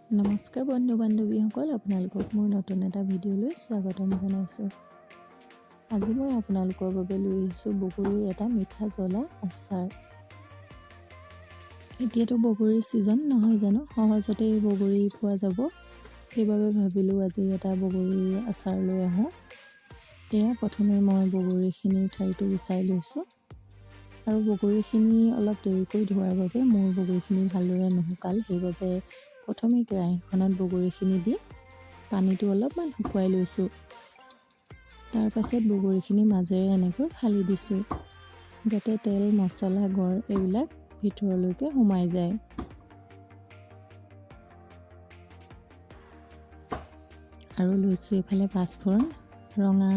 নমস্কাৰ বন্ধু বান্ধৱীসকল, আপোনালোকক মোৰ নতুন এটা ভিডিঅ'লৈ স্বাগতম জনাইছোঁ। আজি মই আপোনালোকৰ বাবে লৈ আহিছোঁ বগৰীৰ এটা মিঠা জ্বলা আচাৰ। এতিয়াতো বগৰীৰ ছিজন নহয় জানো, সহজতে বগৰী পোৱা যাব। সেইবাবে ভাবিলোঁ আজি এটা বগৰীৰ আচাৰ লৈ আহোঁ। এয়া প্ৰথমে মই বগৰীখিনিৰ ঠাৰিটো গুচাই লৈছোঁ আৰু বগৰীখিনি অলপ দেৰিকৈ ধোৱাৰ বাবে মোৰ বগৰীখিনি ভালদৰে নুশুকাল। সেইবাবে প্ৰথমে কেৰাহীখনত বগৰীখিনি দি পানীটো অলপমান শুকুৱাই লৈছোঁ। তাৰ পাছত বগৰীখিনি মাজেৰে এনেকৈ ফালি দিছোঁ, যাতে তেল মছলা গড় এইবিলাক ভিতৰলৈকে সোমাই যায়। আৰু লৈছোঁ এইফালে পাঁচফোৰণ, ৰঙা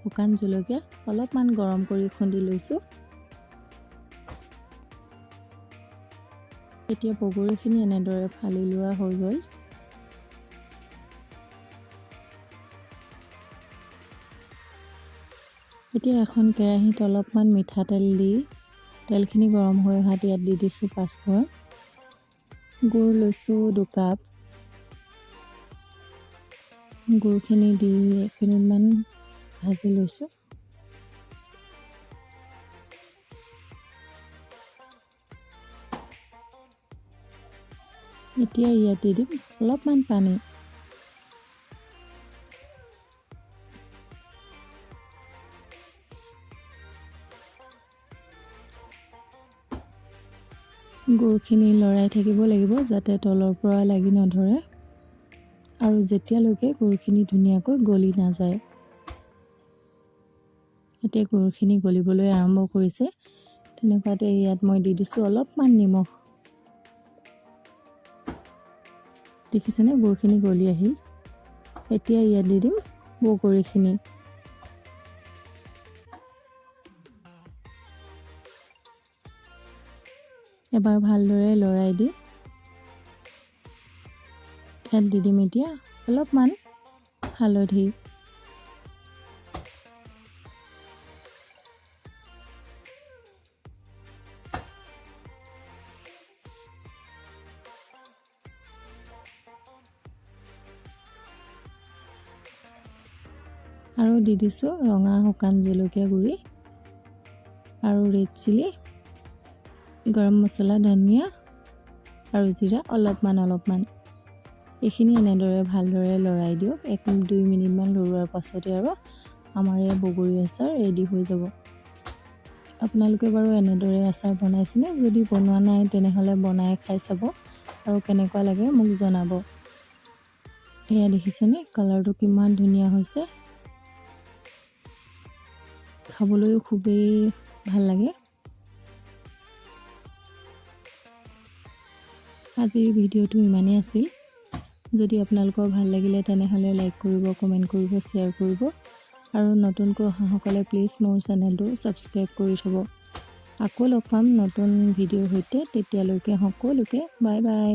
শুকান জলকীয়া অলপমান গৰম কৰি খুন্দি লৈছোঁ। এতিয়া বগৰীখিনি এনেদৰে ফালি লোৱা হৈ গ'ল। এতিয়া এখন কেৰাহীত অলপমান মিঠাতেল দি তেলখিনি গৰম হৈ অহাত ইয়াত দি দিছোঁ পাঁচফোৰণ। গুড় লৈছোঁ 2 কাপ। গুড়খিনি দি 1 মিনিটমান ভাজি লৈছোঁ। এতিয়া ইয়াত দি দিম অলপমান পানী। গুড়খিনি লৰাই থাকিব লাগিব যাতে তলৰ পৰা লাগি নধৰে আৰু যেতিয়ালৈকে গুড়খিনি ধুনীয়াকৈ গলি নাযায়। এতিয়া গুড়খিনি গলিবলৈ আৰম্ভ কৰিছে। তেনেকুৱাতে ইয়াত মই দি দিছোঁ অলপমান নিমখ। দেখিছেনে, গুড়খিনি গলি আহিল। এতিয়া ইয়াত দি দিম বগৰীখিনি। এবাৰ ভালদৰে লৰাই দি ইয়াত দি দিম এতিয়া অলপমান হালধি। আৰু দি দিছোঁ ৰঙা শুকান জলকীয়া গুড়ি আৰু ৰেড চিলি, গৰম মছলা, ধনিয়া আৰু জিৰা অলপমান। এইখিনি এনেদৰে ভালদৰে লৰাই দিয়ক। 1-2 মিনিটমান লৰোৱাৰ পাছতে আৰু আমাৰ এই বগৰী আচাৰ ৰেডি হৈ যাব। আপোনালোকে বাৰু এনেদৰে আচাৰ বনাইছেনে? যদি বনোৱা নাই তেনেহ'লে বনাই খাই চাব আৰু কেনেকুৱা লাগে মোক জনাব। এয়া দেখিছেনে, কালাৰটো কিমান ধুনীয়া হৈছে। খাবলৈও খুবেই ভাল লাগে। আজিৰ ভিডিঅ'টো ইমানেই আছিল। যদি আপোনালোকৰ ভাল লাগিলে তেনেহ'লে লাইক কৰিব, কমেণ্ট কৰিব, শ্বেয়াৰ কৰিব আৰু নতুনকৈ অহাসকলে প্লিজ মোৰ চেনেলটো ছাবস্ক্ৰাইব কৰি থ'ব। আকৌ লগ পাম নতুন ভিডিঅ'ৰ সৈতে। তেতিয়ালৈকে সকলোকে বাই বাই।